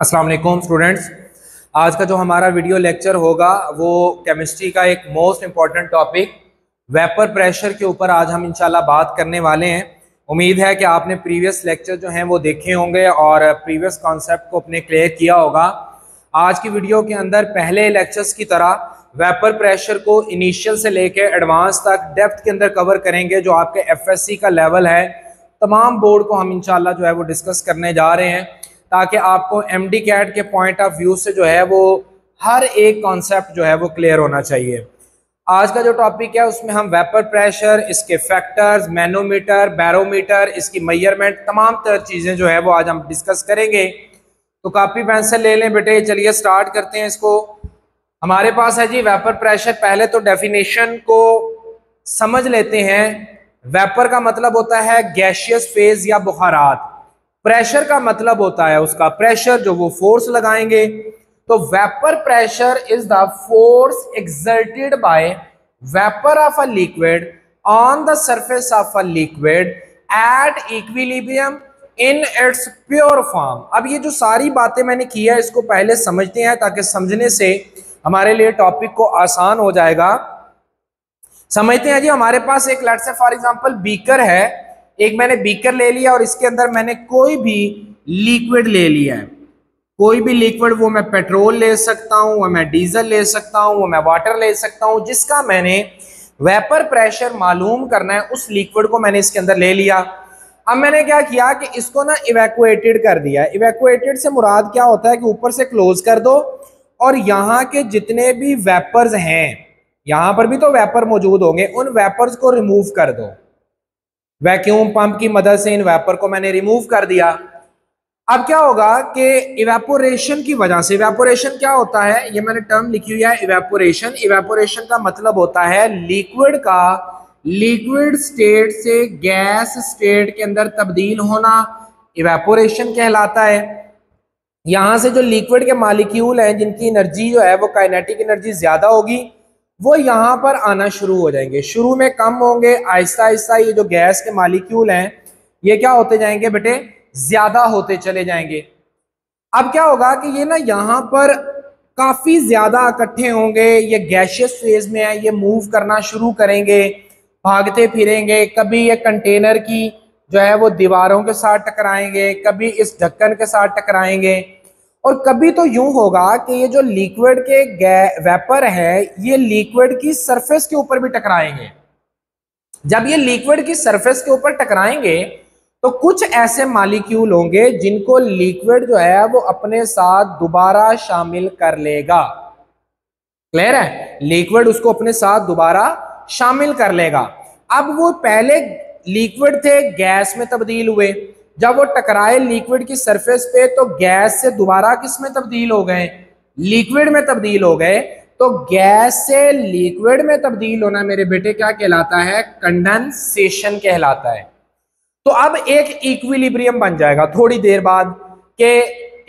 अस्सलाम वालेकुम स्टूडेंट्स। आज का जो हमारा वीडियो लेक्चर होगा वो केमिस्ट्री का एक most important topic vapour pressure के ऊपर आज हम इंशाल्लाह बात करने वाले हैं। उम्मीद है कि आपने प्रीवियस लेक्चर जो हैं वो देखे होंगे और प्रीवियस कॉन्सेप्ट को अपने क्लियर किया होगा। आज की वीडियो के अंदर पहले लेक्चर्स की तरह वेपर प्रेशर को इनिशियल से लेकर एडवांस तक डेप्थ के अंदर कवर करेंगे। जो आपके एफएससी का लेवल है तमाम बोर्ड को हम इंशाल्लाह जो है वो डिस्कस करने जा रहे हैं, ताकि आपको एमडी कैट के पॉइंट ऑफ व्यू से जो है वो हर एक कॉन्सेप्ट जो है वो क्लियर होना चाहिए। आज का जो टॉपिक है उसमें हम वेपर प्रेशर, इसके फैक्टर्स, मैनोमीटर, बैरोमीटर, इसकी मेजरमेंट, तमाम तर चीज़ें जो है वो आज हम डिस्कस करेंगे। तो कॉपी पेंसिल ले लें बेटे, चलिए स्टार्ट करते हैं इसको। हमारे पास है जी वेपर प्रेशर। पहले तो डेफिनेशन को समझ लेते हैं। वेपर का मतलब होता है गैशियस फेज या बुखारात। प्रेशर का मतलब होता है उसका प्रेशर, जो वो फोर्स लगाएंगे। तो vapour pressure is the force exerted by vapour of a liquid on the surface of a liquid at equilibrium in its pure form. अब ये जो सारी बातें मैंने की है इसको पहले समझते हैं, ताकि समझने से हमारे लिए टॉपिक को आसान हो जाएगा। समझते हैं जी। हमारे पास एक let's say for example beaker है। एक मैंने बीकर ले लिया और इसके अंदर मैंने कोई भी लिक्विड ले लिया है। कोई भी लिक्विड, वो मैं पेट्रोल ले सकता हूं, वो मैं डीजल ले सकता हूं, वो मैं वाटर ले सकता हूं, जिसका मैंने वेपर प्रेशर मालूम करना है उस लिक्विड को मैंने इसके अंदर ले लिया। अब मैंने क्या किया कि इसको ना इवैक्यूएटेड कर दिया। इवैक्यूएटेड से मुराद क्या होता है कि ऊपर से क्लोज कर दो और यहाँ के जितने भी वेपर्स हैं, यहां पर भी तो वेपर मौजूद होंगे, उन वेपर्स को रिमूव कर दो। वैक्यूम पंप की मदद से इन वेपर को मैंने रिमूव कर दिया। अब क्या होगा कि इवेपोरेशन की वजह से, इवेपोरेशन क्या होता है, ये मैंने टर्म लिखी हुई है इवेपोरेशन। इवेपोरेशन का मतलब होता है लिक्विड का लिक्विड स्टेट से गैस स्टेट के अंदर तब्दील होना, इवेपोरेशन कहलाता है। यहां से जो लिक्विड के मॉलिक्यूल हैं जिनकी एनर्जी जो है वो काइनेटिक एनर्जी ज्यादा होगी, वो यहाँ पर आना शुरू हो जाएंगे। शुरू में कम होंगे, आहिस्ता आहिस्ता ये जो गैस के मॉलिक्यूल हैं ये क्या होते जाएंगे बेटे, ज्यादा होते चले जाएंगे। अब क्या होगा कि ये ना यहाँ पर काफी ज्यादा इकट्ठे होंगे, ये गैशियस फेज में है, ये मूव करना शुरू करेंगे, भागते फिरेंगे। कभी ये कंटेनर की जो है वो दीवारों के साथ टकराएंगे, कभी इस ढक्कन के साथ टकराएंगे, और कभी तो यूं होगा कि ये जो लिक्विड के वेपर है ये लिक्विड की सरफेस के ऊपर भी टकराएंगे। जब ये लिक्विड की सरफेस के ऊपर टकराएंगे तो कुछ ऐसे मॉलिक्यूल होंगे जिनको लिक्विड जो है वो अपने साथ दोबारा शामिल कर लेगा। क्लियर है? लिक्विड उसको अपने साथ दोबारा शामिल कर लेगा। अब वो पहले लिक्विड थे, गैस में तब्दील हुए। जब वो टकराए लिक्विड की सरफेस पे तो गैस से दोबारा किस में तब्दील हो गए, लिक्विड में तब्दील हो गए। तो गैस से लिक्विड में तब्दील होना मेरे बेटे क्या कहलाता है, कंडेंसेशन कहलाता है। तो अब एक इक्विलिब्रियम बन जाएगा थोड़ी देर बाद के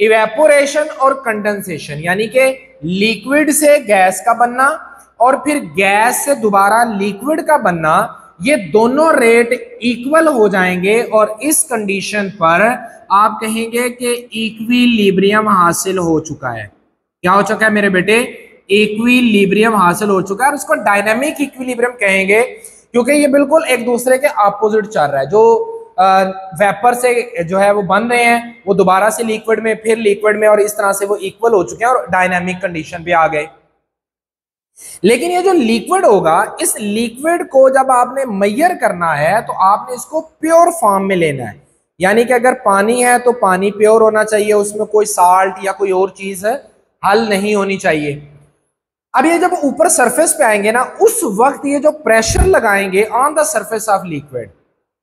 इवेपोरेशन और कंडेंसेशन, यानी कि लिक्विड से गैस का बनना और फिर गैस से दोबारा लिक्विड का बनना, ये दोनों रेट इक्वल हो जाएंगे और इस कंडीशन पर आप कहेंगे कि इक्विलिब्रियम हासिल हो चुका है। क्या हो चुका है मेरे बेटे, इक्विलिब्रियम हासिल हो चुका है। और इसको डायनामिक इक्विलिब्रियम कहेंगे क्योंकि ये बिल्कुल एक दूसरे के अपोजिट चल रहा है। जो वेपर से जो है वो बन रहे हैं वो दोबारा से लिक्विड में, फिर लिक्विड में, और इस तरह से वो इक्वल हो चुके हैं और डायनामिक कंडीशन पे आ गए। लेकिन ये जो लिक्विड होगा, इस लिक्विड को जब आपने मेजर करना है तो आपने इसको प्योर फॉर्म में लेना है। यानी कि अगर पानी है तो पानी प्योर होना चाहिए, उसमें कोई साल्ट या कोई और चीज हल नहीं होनी चाहिए। अब ये जब ऊपर सरफेस पे आएंगे ना, उस वक्त ये जो प्रेशर लगाएंगे on the surface of liquid,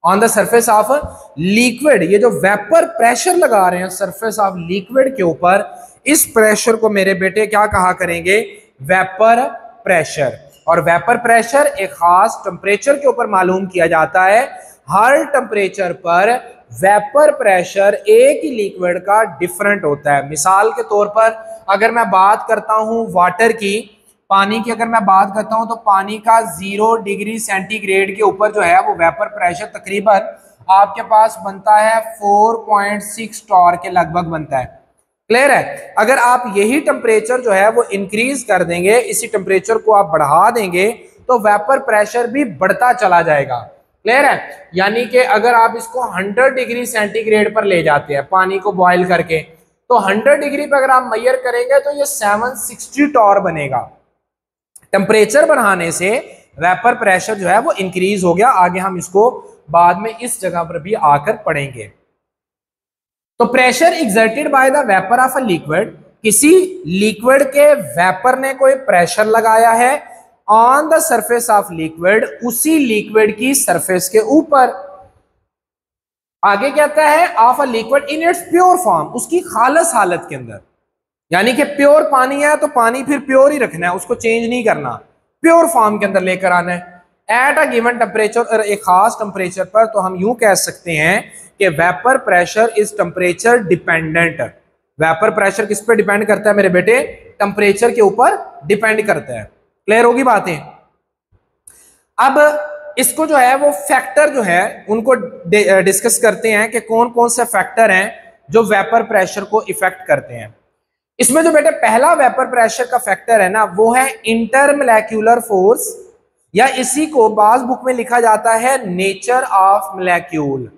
on the surface of liquid, ये जो वेपर प्रेशर लगा रहे हैं सरफेस ऑफ लिक्विड के ऊपर, इस प्रेशर को मेरे बेटे क्या कहा करेंगे, वेपर प्रेशर। और वेपर प्रेशर एक खास टेम्परेचर के ऊपर मालूम किया जाता है। हर टेम्परेचर पर वेपर प्रेशर एक ही लिक्विड का डिफरेंट होता है। मिसाल के तौर पर अगर मैं बात करता हूं वाटर की, पानी की अगर मैं बात करता हूं तो पानी का 0 डिग्री सेंटीग्रेड के ऊपर जो है वो वेपर प्रेशर तकरीबन आपके पास बनता है 4.6 टॉर के लगभग बनता है। क्लियर है? अगर आप यही टेम्परेचर जो है वो इंक्रीज कर देंगे, इसी टेम्परेचर को आप बढ़ा देंगे, तो वेपर प्रेशर भी बढ़ता चला जाएगा। क्लियर है? यानी कि अगर आप इसको 100 डिग्री सेंटीग्रेड पर ले जाते हैं पानी को बॉयल करके, तो 100 डिग्री पर अगर आप मेजर करेंगे तो ये 760 टॉर बनेगा। टेम्परेचर बढ़ाने से वेपर प्रेशर जो है वो इंक्रीज हो गया। आगे हम इसको बाद में इस जगह पर भी आकर पढ़ेंगे। तो pressure exerted by the vapour of a liquid, किसी लिक्विड के वेपर ने कोई प्रेशर लगाया है on the surface of liquid, उसी लिक्विड की सरफेस के ऊपर। आगे कहता है of a liquid in its pure form, उसकी खालस हालत के अंदर। यानी कि प्योर पानी है तो पानी फिर प्योर ही रखना है, उसको चेंज नहीं करना, प्योर फॉर्म के अंदर लेकर आना है एट अ गिवन टेम्परेचर, एक खास टेम्परेचर पर। तो हम यूं कह सकते हैं कि vapour pressure is temperature dependent. Vapour pressure किस पे डिपेंड करता है मेरे बेटे? टेम्परेचर के ऊपर डिपेंड करता है। क्लियर होगी बातें? अब इसको जो है वो फैक्टर जो है उनको डिस्कस करते हैं कि कौन कौन से फैक्टर हैं जो वेपर प्रेशर को इफेक्ट करते हैं। इसमें जो बेटे पहला वेपर प्रेशर का फैक्टर है ना, वो है इंटरमोलेक्युलर फोर्स, या इसी को बाज बुक में लिखा जाता है नेचर ऑफ मोलेक्यूल।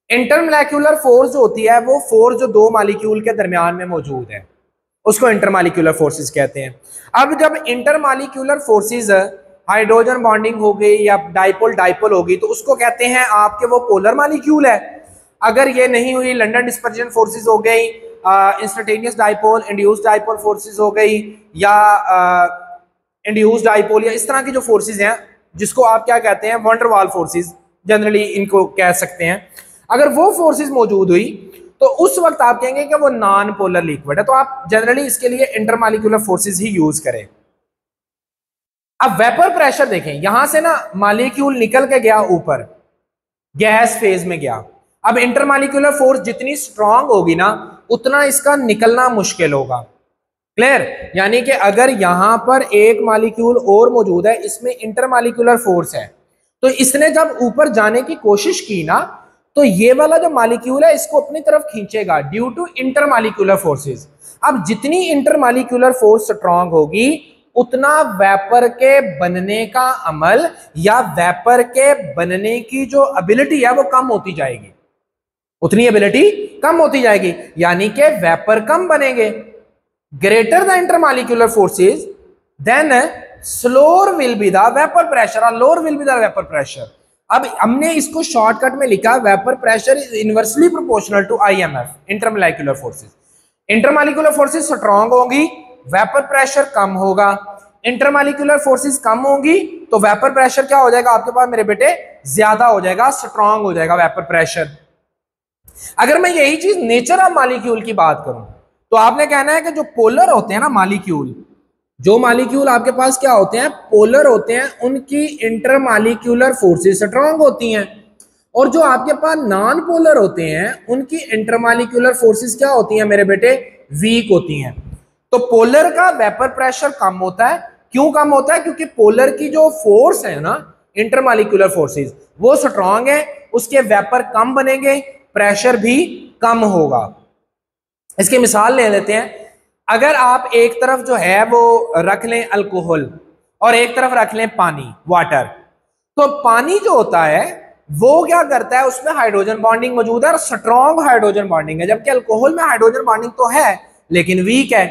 इंटरमोलेक्युलर फोर्स जो होती है वो फोर्स जो दो मॉलिक्यूल के दरमियान में मौजूद है, उसको इंटरमॉलिक्यूलर फोर्सेस कहते हैं। अब जब इंटरमॉलिक्यूलर फोर्सेस हाइड्रोजन बॉन्डिंग हो गई या डाइपोल डाइपोल होगी, तो उसको कहते हैं आपके वो पोलर मॉलिक्यूल है। अगर ये नहीं हुई, लंडन डिस्पर्जन फोर्सेस हो गई, instantaneous dipole, induced dipole forces हो गई, या इंड्यूस्ड डाइपोल, या इस तरह की जो फोर्सेस हैं जिसको आप क्या कहते हैं, वंडर वाल फोर्सेस जनरली इनको कह सकते हैं। अगर वो फोर्सेस मौजूद हुई तो उस वक्त आप कहेंगे कि वो नॉन पोलर लिक्विड है। तो आप जनरली इसके लिए इंटरमॉलिक्यूलर फोर्सेस ही यूज करें। अब वेपर प्रेशर देखें, यहां से ना मॉलिक्यूल निकल के गया ऊपर, गैस फेज में गया। अब इंटरमॉलिक्यूलर फोर्स जितनी स्ट्रांग होगी ना, उतना इसका निकलना मुश्किल होगा। क्लियर? यानी कि अगर यहां पर एक मॉलिक्यूल और मौजूद है, इसमें इंटरमॉलिक्यूलर फोर्स है, तो इसने जब ऊपर जाने की कोशिश की ना, तो ये वाला जो मॉलिक्यूल है इसको अपनी तरफ खींचेगा ड्यू टू इंटरमॉलिक्यूलर फोर्सेस। अब जितनी इंटरमॉलिक्यूलर फोर्स स्ट्रांग होगी, उतना वेपर के बनने का अमल या वेपर के बनने की जो एबिलिटी है वो कम होती जाएगी, उतनी एबिलिटी कम होती जाएगी, यानी कि वेपर कम बनेंगे। Greater the intermolecular forces then slower will be the vapour pressure और lower will be the vapour pressure. अब हमने इसको शॉर्टकट में लिखा, vapour pressure is inversely proportional to IMF, intermolecular forces. Intermolecular forces strong होगी, vapour pressure कम होगा। Intermolecular forces कम होगी तो वेपर प्रेशर क्या हो जाएगा आपके पास मेरे बेटे? ज्यादा हो जाएगा, स्ट्रांग हो जाएगा वेपर प्रेशर। अगर मैं यही चीज नेचर ऑफ मॉलिक्यूल की बात करूं, तो आपने कहना है कि जो पोलर होते हैं ना मॉलिक्यूल, जो मॉलिक्यूल आपके पास क्या होते हैं, पोलर होते हैं, उनकी इंटरमॉलिक्यूलर फोर्सेस स्ट्रांग होती हैं। और जो आपके पास नॉन पोलर होते हैं, उनकी इंटरमॉलिक्यूलर फोर्सेस क्या होती हैं मेरे बेटे? वीक होती हैं। तो पोलर का वेपर प्रेशर कम होता है। क्यों कम होता है? क्योंकि पोलर की जो फोर्स है ना, इंटरमॉलिक्यूलर फोर्सेस, वो स्ट्रांग है, उसके वेपर कम बनेंगे, प्रेशर भी कम होगा। इसकी मिसाल ले लेते हैं। अगर आप एक तरफ जो है वो रख लें अल्कोहल और एक तरफ रख लें पानी, वाटर, तो पानी जो होता है वो क्या करता है, उसमें हाइड्रोजन बॉन्डिंग मौजूद है और स्ट्रॉन्ग हाइड्रोजन बॉन्डिंग है, जबकि अल्कोहल में हाइड्रोजन बॉन्डिंग तो है लेकिन वीक है।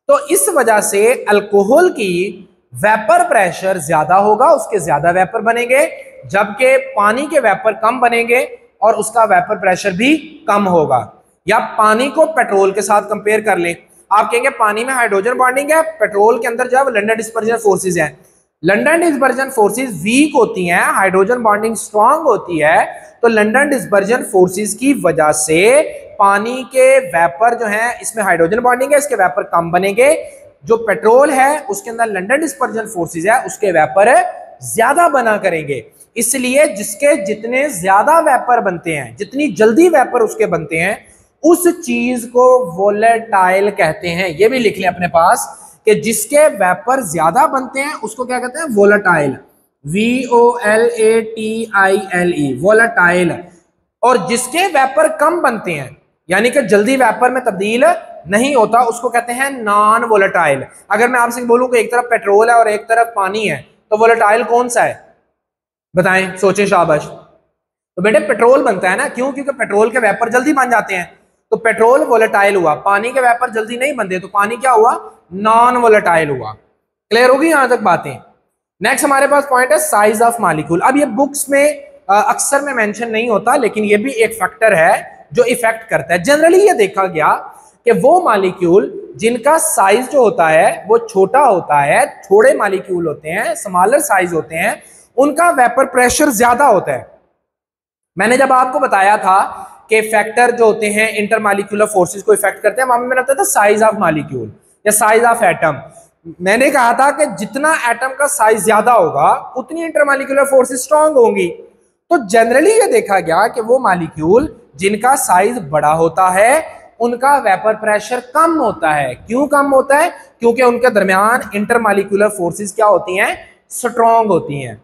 तो इस वजह से अल्कोहल की वेपर प्रेशर ज्यादा होगा, उसके ज्यादा वेपर बनेंगे, जबकि पानी के वेपर कम बनेंगे और उसका वेपर प्रेशर भी कम होगा। या पानी को पेट्रोल के साथ कंपेयर कर लें, आप कहेंगे पानी में हाइड्रोजन बॉन्डिंग है, पेट्रोल के अंदर जो है लंडन डिस्पर्जन फोर्सेस हैं। लंडन डिस्पर्जन फोर्सेस वीक होती हैं, हाइड्रोजन बॉन्डिंग स्ट्रांग होती है। तो लंडन डिस्पर्जन फोर्सेस की वजह से पानी के वेपर जो है, इसमें हाइड्रोजन बॉन्डिंग है, इसके वेपर कम बनेंगे। जो पेट्रोल है उसके अंदर लंडन डिस्पर्जन फोर्सेस है, उसके वेपर ज्यादा बना करेंगे। इसलिए जिसके जितने ज्यादा वेपर बनते हैं, जितनी जल्दी वेपर उसके बनते हैं, उस चीज को वोलेटाइल कहते हैं। ये भी लिख लें अपने पास कि जिसके वेपर ज्यादा बनते हैं उसको क्या कहते हैं? Volatile, VOLATILE, volatile. और जिसके वेपर कम बनते हैं, यानी कि जल्दी वेपर में तब्दील नहीं होता, उसको कहते हैं नॉन वोलेटाइल। अगर मैं आपसे बोलूं कि एक तरफ पेट्रोल है और एक तरफ पानी है, तो वोलेटाइल कौन सा है? बताएं, सोचें, शाबाश। तो बेटे पेट्रोल बनता है ना, क्यों? क्योंकि पेट्रोल के वेपर जल्दी बन जाते हैं, तो पेट्रोल वोलेटाइल हुआ। पानी के वेपर जल्दी नहीं बनते, तो पानी क्या हुआ? नॉन वोलेटाइल हुआ। क्लियर होगी यहां तक बातें? नेक्स्ट हमारे पास पॉइंट है साइज ऑफ मॉलिक्यूल। अब ये बुक्स में अक्सर में मेंशन नहीं होता, लेकिन ये भी एक फैक्टर है जो इफेक्ट करता है। जनरली ये देखा गया कि वो मॉलिक्यूल जिनका साइज जो होता है वो छोटा होता है, थोड़े मॉलिक्यूल होते हैं, स्मॉलर साइज होते हैं, उनका वेपर प्रेशर ज्यादा होता है। मैंने जब आपको बताया था कि फैक्टर जो होते हैं इंटरमॉलिक्यूलर फोर्सेस को इफेक्ट करते हैं, वहां मैंने बताया था साइज ऑफ मॉलिक्यूल या साइज ऑफ एटम। मैंने कहा था कि जितना एटम का साइज ज्यादा होगा उतनी इंटरमॉलिक्यूलर फोर्सेस स्ट्रांग होंगी। तो जनरली ये देखा गया कि वो मॉलिक्यूल जिनका साइज बड़ा होता है उनका वेपर प्रेशर कम होता है। क्यों कम होता है? क्योंकि उनके दरमियान इंटरमॉलिक्यूलर फोर्सेस क्या होती हैं? स्ट्रांग होती हैं।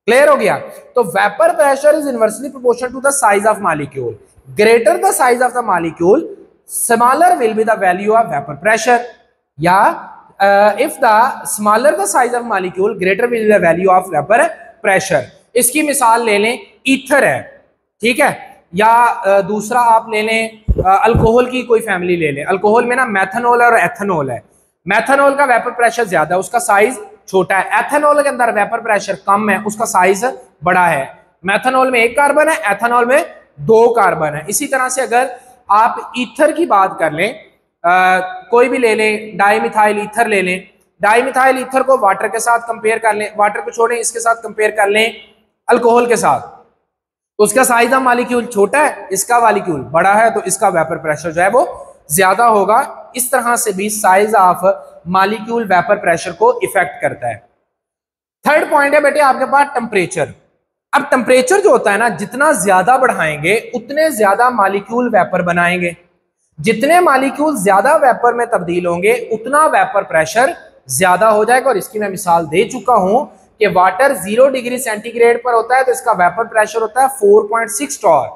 क्लियर हो गया? तो vapour pressure is inversely proportional to the size of molecule. Greater the size of the molecule, smaller will be the value of vapour pressure, या if the smaller the size of molecule, greater will be the value of vapor pressure। इसकी मिसाल ले लें, ether है, ठीक है, या दूसरा आप ले लें अल्कोहल की कोई फैमिली ले लें। अल्कोहल में ना मैथनॉल और एथेनॉल है। मैथनॉल का वेपर प्रेशर ज्यादा है, उसका साइज छोटा है। एथेनॉल के अंदर वेपर प्रेशर कम है, उसका साइज बड़ा है। मैथनॉल में 1 कार्बन है, एथेनॉल में 2 कार्बन है। इसी तरह से अगर आप ईथर की बात कर लें, कोई भी ले लें, डाईमिथाइल ईथर ले लें, डाईमिथाइल ईथर को वाटर के साथ कंपेयर कर लें, वाटर को छोड़ें, इसके साथ कंपेयर कर लें अल्कोहल के साथ, तो उसका साइज ऑफ मॉलिक्यूल छोटा है, इसका मॉलिक्यूल बड़ा है, तो इसका वेपर प्रेशर जो है वो ज्यादा होगा। इस तरह से भी size of molecule vapour pressure को इफेक्ट करता है। थर्ड पॉइंट है बेटे आपके पास टेम्परेचर। अब टेम्परेचर जो होता है ना, जितना ज्यादा बढ़ाएंगे उतने ज्यादा मॉलिक्यूल वेपर बनाएंगे। जितने मॉलिक्यूल ज्यादा वेपर में तब्दील होंगे उतना वेपर प्रेशर ज्यादा हो जाएगा। और इसकी मैं मिसाल दे चुका हूं कि वाटर 0 डिग्री सेंटीग्रेड पर होता है तो इसका वेपर प्रेशर होता है 4.6 टॉर।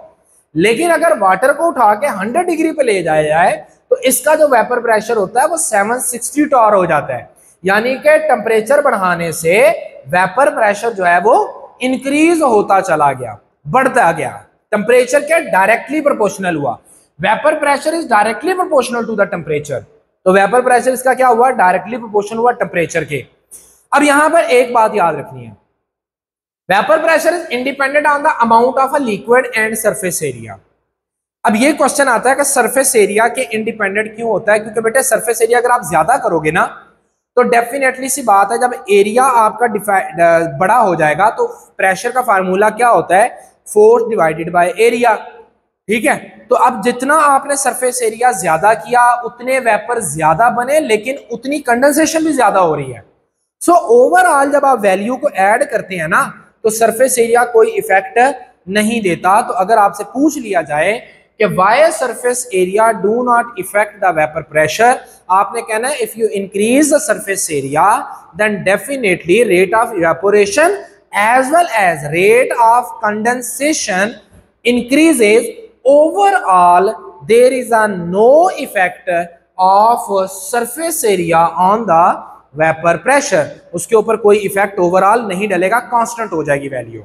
लेकिन अगर वाटर को उठा के 100 डिग्री पे ले जाया जाए तो इसका जो वेपर प्रेशर होता है वो 760 टॉर हो जाता है। यानी कि टेम्परेचर बढ़ाने से वेपर प्रेशर जो है वो इंक्रीज होता चला गया, बढ़ता गया। टेम्परेचर क्या डायरेक्टली प्रोपोर्शनल हुआ। Vapour pressure is directly proportional to the temperature. तो वेपर प्रेशर इसका क्या हुआ? डायरेक्टली प्रोपोर्शनल हुआ टेम्परेचर के। अब यहां पर एक बात याद रखनी है, vapour pressure is independent on the amount of a liquid and surface area. अब ये क्वेश्चन आता है कि सरफेस एरिया के इंडिपेंडेंट क्यों होता है? क्योंकि बेटे सरफेस एरिया अगर आप ज्यादा करोगे ना तो डेफिनेटली सी बात है, जब एरिया आपका बड़ा हो जाएगा तो प्रेशर का फार्मूला क्या होता है? Force divided by area. ठीक है, तो अब जितना आपने सरफेस एरिया ज्यादा किया उतने वेपर ज्यादा बने, लेकिन उतनी कंडेंसेशन भी ज्यादा हो रही है। सो ओवरऑल जब आप वैल्यू को ऐड करते हैं ना तो सरफेस एरिया कोई इफेक्ट नहीं देता। तो अगर आपसे पूछ लिया जाए कि why surface area do not effect the vapour pressure, आपने कहना है if you increase the surface area then definitely rate of evaporation as well as rate of condensation increases। overall there is a no effect of surface area on the vapor pressure। उसके ऊपर कोई effect overall नहीं डलेगा, constant हो जाएगी value.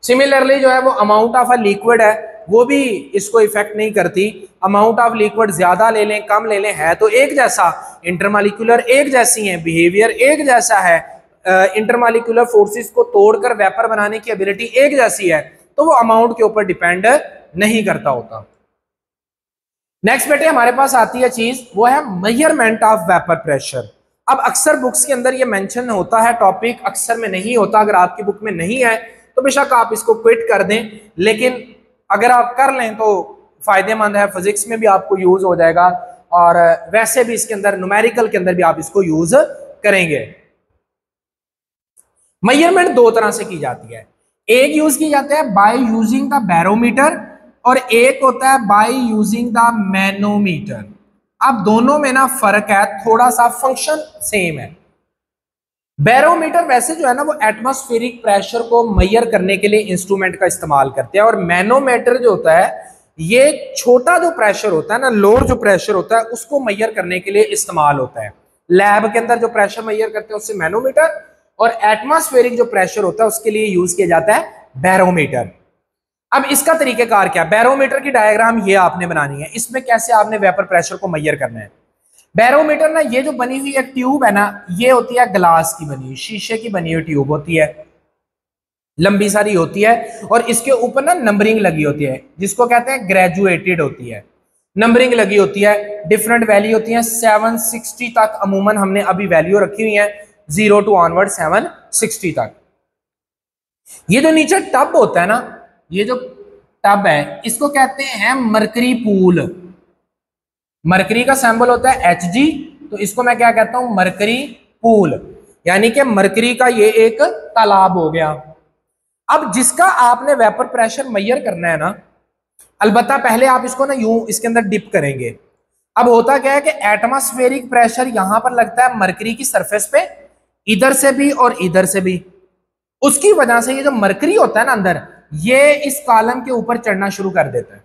Similarly जो है वो amount of a liquid है वो भी इसको इफेक्ट नहीं करती। अमाउंट ऑफ लिक्विड ज्यादा ले लें कम ले लें है तो एक जैसा, इंटरमॉलिक्यूलर एक जैसी है, बिहेवियर एक जैसा है, इंटरमॉलिक्यूलर फोर्सेस को तोड़कर वेपर बनाने की एबिलिटी एक जैसी है, तो वो अमाउंट के ऊपर डिपेंड नहीं करता होता। नेक्स्ट बेटे हमारे पास आती है चीज, वो है मेजरमेंट ऑफ वेपर प्रेशर। अब अक्सर बुक्स के अंदर ये मेंशन होता है, टॉपिक अक्सर में नहीं होता। अगर आपकी बुक में नहीं है तो बेशक आप इसको क्विट कर दें, लेकिन अगर आप कर लें तो फायदेमंद है। फिजिक्स में भी आपको यूज हो जाएगा और वैसे भी इसके अंदर न्यूमेरिकल के अंदर भी आप इसको यूज करेंगे। मेजरमेंट दो तरह से की जाती है, एक यूज की जाता है बाय यूजिंग द बैरोमीटर और एक होता है बाय यूजिंग द मैनोमीटर। अब दोनों में ना फर्क है, थोड़ा सा फंक्शन सेम है। बैरोमीटर वैसे जो है ना वो एटमॉस्फेरिक प्रेशर को मेजर करने के लिए इंस्ट्रूमेंट का इस्तेमाल करते हैं, और मैनोमीटर जो होता है ये छोटा जो प्रेशर होता है ना, लोअर जो प्रेशर होता है, उसको मेजर करने के लिए इस्तेमाल होता है। लैब के अंदर जो प्रेशर मेजर करते हैं उससे मैनोमीटर, और एटमॉस्फेरिक जो प्रेशर होता है उसके लिए यूज किया जाता है बैरोमीटर। अब इसका तरीकेकार क्या, बैरोमीटर की डायग्राम ये आपने बनानी है। इसमें कैसे आपने वेपर प्रेशर को मेजर करना है। बैरोमीटर ना, ये जो बनी हुई एक ट्यूब है ना, ये होती है ग्लास की बनी हुई, शीशे की बनी हुई ट्यूब होती है, लंबी सारी होती है, और इसके ऊपर ना नंबरिंग लगी होती है, जिसको कहते हैं ग्रेजुएटेड होती है, नंबरिंग लगी होती है, डिफरेंट वैल्यू होती है 760 तक अमूमन हमने अभी वैल्यू रखी हुई है, 0 टू ऑनवर्ड 760 तक। ये जो नीचे टब होता है ना, ये जो टब है इसको कहते हैं मरकरी पूल। मरकरी का सिंबल होता है Hg, तो इसको मैं क्या कहता हूं, मरकरी पूल, यानी कि मरकरी का ये एक तालाब हो गया। अब जिसका आपने वेपर प्रेशर मेजर करना है ना, अलबत्ता पहले आप इसको ना यूं इसके अंदर डिप करेंगे। अब होता क्या है कि एटमॉस्फेरिक प्रेशर यहां पर लगता है मरकरी की सरफेस पे, इधर से भी और इधर से भी। उसकी वजह से ये जो मरकरी होता है ना अंदर, ये इस कॉलम के ऊपर चढ़ना शुरू कर देता है।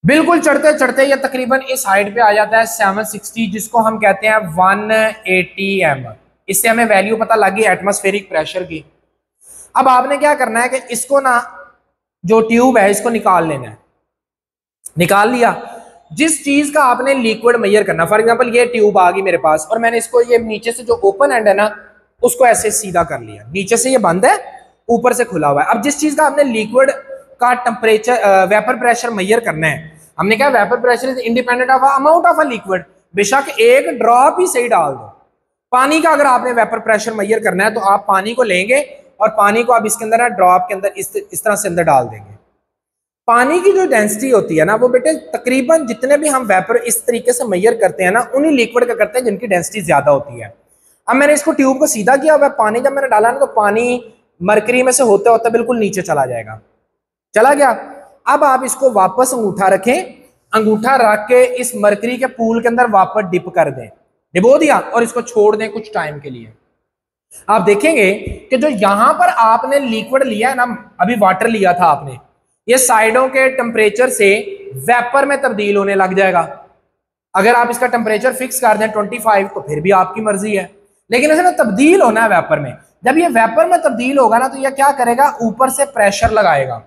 बिल्कुल चढ़ते चढ़ते ये तकरीबन इस हाइट पे आ जाता है 760, जिसको हम कहते हैं 180 m। इससे हमें वैल्यू पता लगी एटमॉस्फेरिक प्रेशर की। अब आपने क्या करना है कि इसको ना, जो ट्यूब है इसको निकाल लेना है। निकाल लिया, जिस चीज का आपने लिक्विड मेजर करना, फॉर एग्जांपल ये ट्यूब आ गई मेरे पास, और मैंने इसको ये नीचे से जो ओपन एंड है ना, उसको ऐसे सीधा कर लिया, नीचे से ये बंद है, ऊपर से खुला हुआ है। अब जिस चीज का आपने लिक्विड का टेम्परेचर वेपर प्रेशर मेजर करना है, हमने क्या, vapour pressure is independent of amount of a liquid. बेशक एक ड्रॉप ही सही डाल दो पानी का, अगर आपने वेपर प्रेशर मेजर करना है तो आप पानी को लेंगे और पानी को आप इसके अंदर ड्रॉप के अंदर इस तरह से अंदर डाल देंगे। पानी की जो डेंसिटी होती है ना, वो बेटे तकरीबन जितने भी हम वेपर इस तरीके से मेजर करते हैं ना, उन्हीं लिक्विड का करते हैं जिनकी डेंसिटी ज्यादा होती है। अब मैंने इसको ट्यूब को सीधा किया हुआ है, पानी जब मैंने डाला ना, तो पानी मरकरी में से होते होते बिल्कुल नीचे चला जाएगा, चला गया। अब आप इसको वापस अंगूठा रखें, अंगूठा रख के इस मरकरी के पूल के अंदर वापस डिप कर दें, डिबो दिया, और इसको छोड़ दें कुछ टाइम के लिए। आप देखेंगे कि जो यहां पर आपने लिक्विड लिया है ना, अभी वाटर लिया था आपने, ये साइडों के टेम्परेचर से वेपर में तब्दील होने लग जाएगा। अगर आप इसका टेम्परेचर फिक्स कर दें 25, तो फिर भी आपकी मर्जी है, लेकिन इसमें तब्दील होना है वेपर में। जब ये वेपर में तब्दील होगा ना, तो ये क्या करेगा, ऊपर से प्रेशर लगाएगा,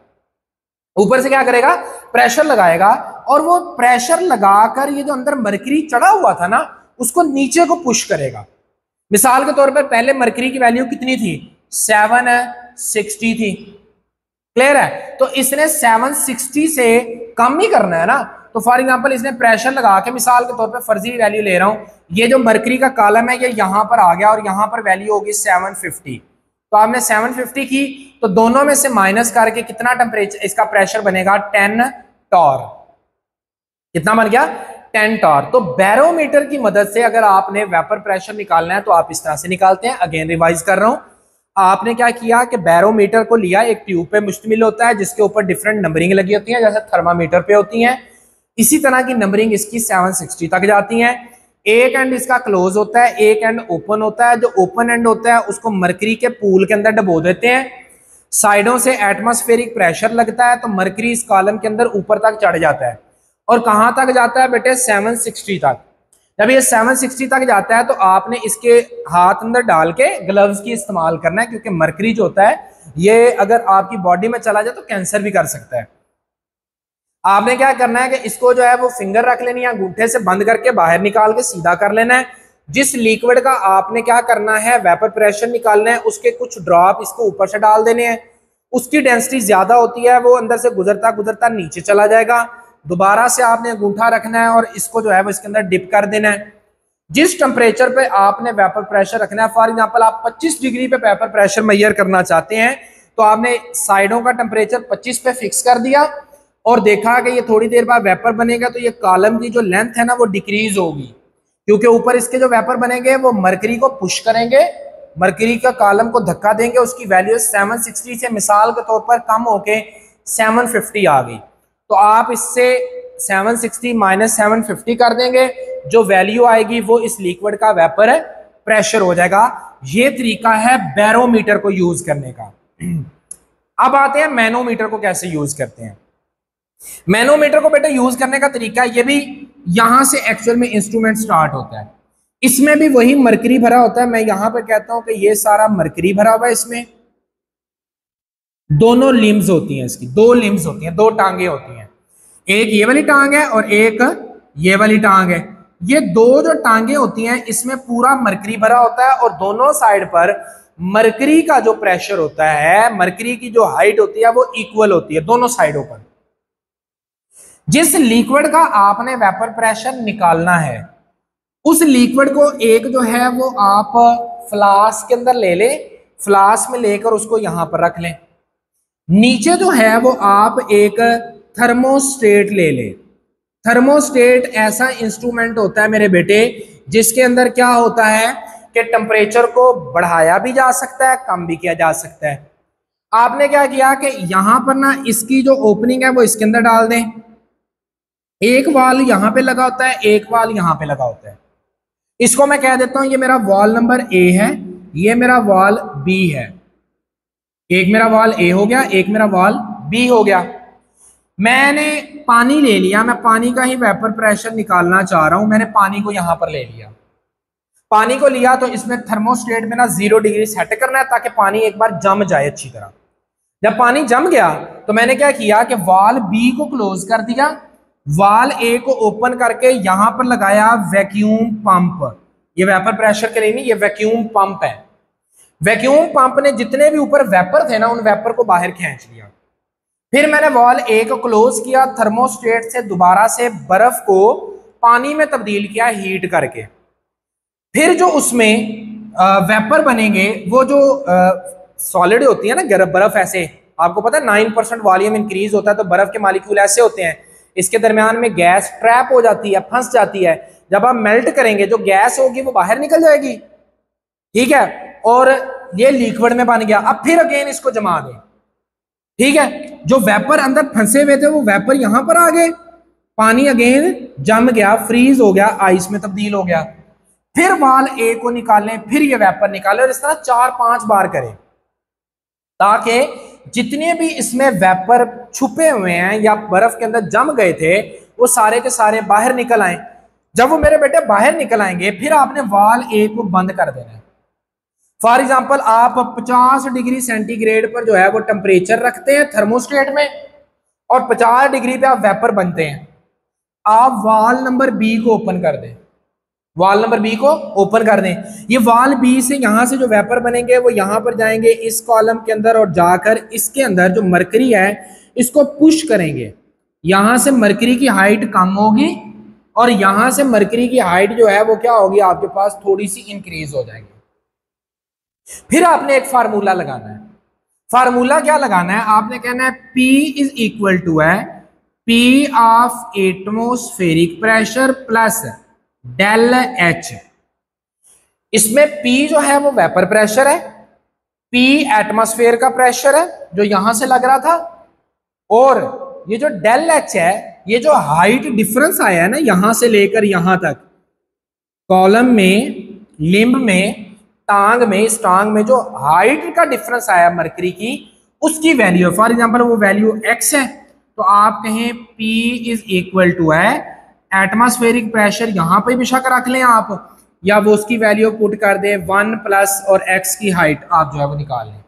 ऊपर से क्या करेगा, प्रेशर लगाएगा, और वो प्रेशर लगाकर ये जो अंदर मरकरी चढ़ा हुआ था ना, उसको नीचे को पुश करेगा। मिसाल के तौर पर पहले मरकरी की वैल्यू कितनी थी, 760 थी, क्लियर है। तो इसने 760 से कम ही करना है ना, तो फॉर एग्जांपल इसने प्रेशर लगा के, मिसाल के तौर पे फर्जी वैल्यू ले रहा हूं, ये जो मरकरी का कॉलम है ये यहां पर आ गया, और यहां पर वैल्यू होगी 750। तो आपने 750 की, तो दोनों में से माइनस करके कितना टेम्परेचर, इसका प्रेशर बनेगा 10 टॉर। कितना बन गया, 10 टॉर। तो बैरोमीटर की मदद से अगर आपने वेपर प्रेशर निकालना है तो आप इस तरह से निकालते हैं। अगेन रिवाइज कर रहा हूं, आपने क्या किया कि बैरोमीटर को लिया, एक ट्यूब पे मुश्तमिल होता है जिसके ऊपर डिफरेंट नंबरिंग लगी होती है, जैसे थर्मामीटर पे होती हैं। इसी तरह की नंबरिंग इसकी 760 तक जाती है। एक एंड इसका क्लोज होता है, एक एंड ओपन होता है। जो ओपन एंड होता है उसको मरकरी के पूल के अंदर डबो देते हैं, साइडों से एटमॉस्फेरिक प्रेशर लगता है, तो मरकरी इस कॉलम के अंदर ऊपर तक चढ़ जाता है। और कहां तक जाता है बेटे, 760 तक। जब ये 760 तक जाता है तो आपने इसके हाथ अंदर डाल के ग्लव्स की इस्तेमाल करना है, क्योंकि मरकरी जो होता है ये अगर आपकी बॉडी में चला जाए तो कैंसर भी कर सकता है। आपने क्या करना है कि इसको जो है वो फिंगर रख लेनी है, अंगूठे से बंद करके बाहर निकाल के सीधा कर लेना है। जिस लिक्विड का आपने क्या करना है, वेपर प्रेशर निकालना है, उसके कुछ ड्रॉप इसको ऊपर से डाल देने हैं। उसकी डेंसिटी ज्यादा होती है, वो अंदर से गुजरता गुजरता नीचे चला जाएगा। दोबारा से आपने अंगूठा रखना है और इसको जो है वो इसके अंदर डिप कर देना है। जिस टेम्परेचर पे आपने वेपर प्रेशर रखना है, फॉर एग्जांपल आप 25 डिग्री पे वेपर प्रेशर मेजर करना चाहते हैं, तो आपने साइडों का टेम्परेचर 25 पे फिक्स कर दिया और देखा कि ये थोड़ी देर बाद वेपर बनेगा, तो ये कॉलम की जो लेंथ है ना वो डिक्रीज होगी, क्योंकि ऊपर इसके जो वेपर बनेंगे वो मरकरी को पुश करेंगे, मरकरी का कॉलम को धक्का देंगे। उसकी वैल्यू 760 से मिसाल के तौर पर कम होके 750 आ गई, तो आप इससे 760 माइनस 750 कर देंगे, जो वैल्यू आएगी वो इस लिक्विड का वेपर प्रेशर हो जाएगा। ये तरीका है बैरोमीटर को यूज करने का। अब आते हैं मैनोमीटर को कैसे यूज करते हैं। मैनोमीटर को बेटा यूज करने का तरीका ये भी यहां से एक्चुअल में इंस्ट्रूमेंट स्टार्ट होता है। इसमें भी वही मरकरी भरा होता है। मैं यहां पर कहता हूं कि ये सारा मरकरी भरा हुआ है। इसमें दोनों लिम्स होती हैं, इसकी दो लिम्स होती हैं, दो टांगे होती हैं। एक ये वाली टांग है और एक ये वाली टांग है। ये दो जो टांगे होती हैं इसमें पूरा मरकरी भरा होता है और दोनों साइड पर मरकरी का जो प्रेशर होता है, मरकरी की जो हाइट होती है वो इक्वल होती है दोनों साइडों पर। जिस लिक्विड का आपने वेपर प्रेशर निकालना है उस लिक्विड को एक जो है वो आप फ्लास्क के अंदर ले लें, फ्लास्क में लेकर उसको यहां पर रख लें। नीचे जो है वो आप एक थर्मोस्टेट ले लें। थर्मोस्टेट ऐसा इंस्ट्रूमेंट होता है मेरे बेटे जिसके अंदर क्या होता है कि टेम्परेचर को बढ़ाया भी जा सकता है, कम भी किया जा सकता है। आपने क्या किया कि यहां पर ना इसकी जो ओपनिंग है वो इसके अंदर डाल दें। एक वाल यहां पे लगा होता है, एक वाल यहां पे लगा होता है। इसको मैं कह देता हूं ये मेरा वाल नंबर ए है, ये मेरा वाल बी है। एक मेरा वाल ए हो गया, एक मेरा वाल बी हो गया। मैंने पानी ले लिया, मैं पानी का ही वेपर प्रेशर निकालना चाह रहा हूं। मैंने पानी को यहां पर ले लिया। पानी को लिया तो इसमें थर्मोस्टेट में ना 0 डिग्री सेट करना है ताकि पानी एक बार जम जाए अच्छी तरह। जब पानी जम गया तो मैंने क्या किया कि वाल बी को क्लोज कर दिया, वाल ए को ओपन करके यहां पर लगाया वैक्यूम पंप। ये वेपर प्रेशर के लिए नहीं, ये वैक्यूम पंप है। वैक्यूम पंप ने जितने भी ऊपर वेपर थे ना उन वेपर को बाहर खींच लिया। फिर मैंने वाल ए को क्लोज किया, थर्मोस्टेट से दोबारा से बर्फ को पानी में तब्दील किया हीट करके। फिर जो उसमें वेपर बनेंगे वो जो सॉलिड होती है ना बर्फ, ऐसे आपको पता है 9% वॉल्यूम इंक्रीज होता है तो बर्फ के मॉलिक्यूल ऐसे होते हैं, इसके दरमियान में गैस ट्रैप हो जाती है, फंस जाती है। जब आप मेल्ट करेंगे जो गैस होगी वो बाहर निकल जाएगी, ठीक है, और ये लिक्विड में बन गया। अब फिर अगेन इसको जमा दें, ठीक है। जो वेपर अंदर फंसे हुए थे वो वेपर यहां पर आ गए, पानी अगेन जम गया, फ्रीज हो गया, आइस में तब्दील हो गया। फिर वाल ए को निकालें, फिर ये वेपर निकालें और इस तरह 4-5 बार करें ताकि जितने भी इसमें वेपर छुपे हुए हैं या बर्फ के अंदर जम गए थे वो सारे के सारे बाहर निकल आए। जब वो मेरे बेटे बाहर निकल आएंगे फिर आपने वाल ए को बंद कर देना है। फॉर एग्जाम्पल आप 50 डिग्री सेंटीग्रेड पर जो है वो टेम्परेचर रखते हैं थर्मोस्टेट में और 50 डिग्री पे आप वेपर बनते हैं। आप वाल नंबर बी को ओपन कर दें, वाल नंबर बी को ओपन कर दें। ये वाल बी से यहां से जो वेपर बनेंगे वो यहां पर जाएंगे इस कॉलम के अंदर और जाकर इसके अंदर जो मरकरी है इसको पुश करेंगे। यहां से मरकरी की हाइट कम होगी और यहां से मरकरी की हाइट जो है वो क्या होगी आपके पास थोड़ी सी इंक्रीज हो जाएगी। फिर आपने एक फार्मूला लगाना है। फार्मूला क्या लगाना है? आपने कहना है P इज इक्वल टू है P of atmospheric pressure plus del H। इसमें P जो है वो वेपर प्रेशर है, P एटमॉस्फेयर का प्रेशर है जो यहां से लग रहा था, और ये जो डेल H है ये जो हाइट डिफरेंस आया है ना यहां से लेकर यहां तक, कॉलम में, लिम्ब में, टांग में, इस टांग में जो हाइट का डिफरेंस आया मरकरी की उसकी वैल्यू, फॉर एग्जांपल वो वैल्यू x है तो आप कहें P इज इक्वल टू है एटमॉस्फेरिक प्रेशर, यहां पे बेशक रख लें आप, या वो उसकी वैल्यू पुट कर दें 1 प्लस और x की हाइट आप जो है वो निकाल लें।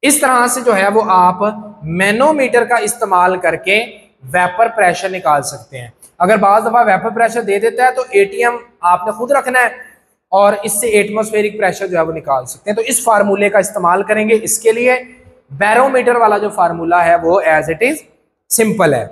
इस तरह से जो है वो आप मैनोमीटर का इस्तेमाल करके वेपर प्रेशर निकाल सकते हैं। अगर बाज़ दफा वेपर प्रेशर दे देता है तो ATM आपने खुद रखना है और इससे एटमॉस्फेरिक प्रेशर जो है वो निकाल सकते हैं। तो इस फार्मूले का इस्तेमाल करेंगे। इसके लिए बैरोमीटर वाला जो फार्मूला है वो एज इट इज सिंपल है।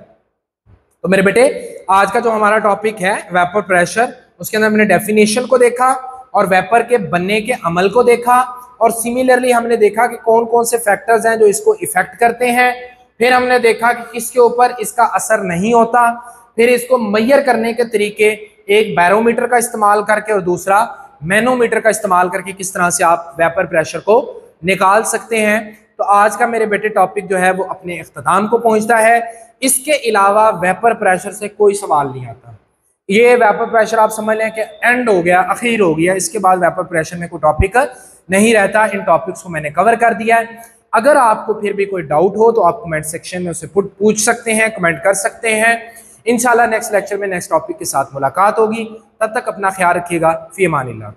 तो मेरे बेटे आज का जो हमारा टॉपिक है वेपर प्रेशर, उसके अंदर हमने डेफिनेशन को देखा और वेपर के बनने के अमल को देखा, और सिमिलरली हमने देखा कि कौन कौन से फैक्टर्स हैं जो इसको इफेक्ट करते हैं। फिर हमने देखा कि किसके ऊपर इसका असर नहीं होता। फिर इसको मैयर करने के तरीके, एक बैरोमीटर का इस्तेमाल करके और दूसरा मैनोमीटर का इस्तेमाल करके किस तरह से आप वेपर प्रेशर को निकाल सकते हैं। तो आज का मेरे बेटे टॉपिक जो है वो अपने इख्तिताम को पहुंचता है। इसके अलावा वेपर प्रेशर से कोई सवाल नहीं आता। ये वेपर प्रेशर आप समझ लें कि एंड हो गया, आखिर हो गया, इसके बाद वेपर प्रेशर में कोई टॉपिक नहीं रहता। इन टॉपिक्स को मैंने कवर कर दिया है। अगर आपको फिर भी कोई डाउट हो तो आप कमेंट सेक्शन में उसे पूछ सकते हैं, कमेंट कर सकते हैं। इंशाल्लाह नेक्स्ट लेक्चर में नेक्स्ट टॉपिक के साथ मुलाकात होगी। तब तक अपना ख्याल रखिएगा। फी अमानिल्लाह।